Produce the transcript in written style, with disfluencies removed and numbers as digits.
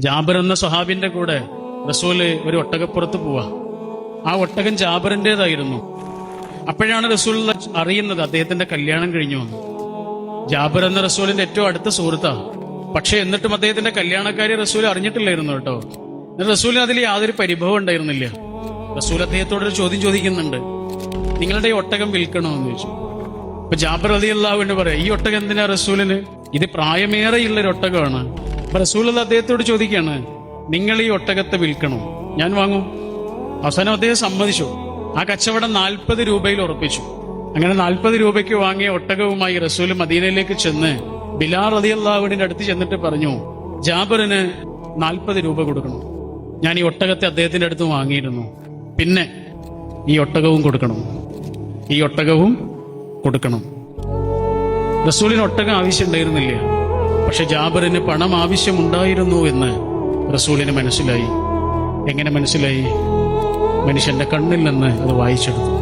ജാബിർ എന്ന സ്വഹാബിന്റെ കൂടെ റസൂല് ഒരു ഒട്ടകപ്പുറത്ത് പോവാ. ആ ഒട്ടകം ജാബിറിന്റേതായിരുന്നു. അപ്പോഴാണ് റസൂൽ അറിയുന്നത് അദ്ദേഹത്തിന്റെ കല്യാണം കഴിഞ്ഞു വന്നു. ജാബിർ എന്ന റസൂലിന്റെ ഏറ്റവും അടുത്ത സുഹൃത്താ. പക്ഷെ എന്നിട്ടും അദ്ദേഹത്തിന്റെ കല്യാണക്കാരി റസൂൽ അറിഞ്ഞിട്ടില്ലായിരുന്നു കേട്ടോ. റസൂലിന് അതിൽ യാതൊരു പരിഭവം ഉണ്ടായിരുന്നില്ല. റസൂൽ അദ്ദേഹത്തോടൊരു ചോദ്യം ചോദിക്കുന്നുണ്ട്, നിങ്ങളുടെ ഈ ഒട്ടകം വിൽക്കണോ എന്ന് ചോദിച്ചു. അപ്പൊ ജാബിർ റളിയല്ലാഹു അൻഹു പറയാം, ഈ ഒട്ടകം എന്തിനാ റസൂലിന്? ഇത് പ്രായമേറെയുള്ളൊരു ഒട്ടകമാണ്. അപ്പൊ റസൂൽ അദ്ദേഹത്തോട് ചോദിക്കാണ്, നിങ്ങൾ ഈ ഒട്ടകത്തെ വിൽക്കണോ? ഞാൻ വാങ്ങും. അവസാനം അദ്ദേഹം സമ്മതിച്ചു. ആ കച്ചവടം 40 രൂപയിൽ ഉറപ്പിച്ചു. അങ്ങനെ 40 രൂപയ്ക്ക് വാങ്ങിയ ഒട്ടകവുമായി റസൂൽ മദീനയിലേക്ക് ചെന്ന് ബിലാൽ റളിയല്ലാഹു അൻഹുവിന്റെ അടുത്ത് ചെന്നിട്ട് പറഞ്ഞു, ജാബിറിന് 40 രൂപ കൊടുക്കണം. ഞാൻ ഈ ഒട്ടകത്തെ അദ്ദേഹത്തിന്റെ അടുത്ത് വാങ്ങിയിരുന്നു. പിന്നെ ഈ ഒട്ടകവും കൊടുക്കണം, ഈ ഒട്ടകവും കൊടുക്കണം. റസൂലിന് ഒട്ടകം ആവശ്യമുണ്ടായിരുന്നില്ല. പക്ഷെ ജാബിറിന് പണം ആവശ്യമുണ്ടായിരുന്നു എന്ന് റസൂലിന് മനസ്സിലായി. എങ്ങനെ മനസ്സിലായി? മനുഷ്യന്റെ കണ്ണിൽ നിന്ന് അത് വായിച്ചെടുത്തു.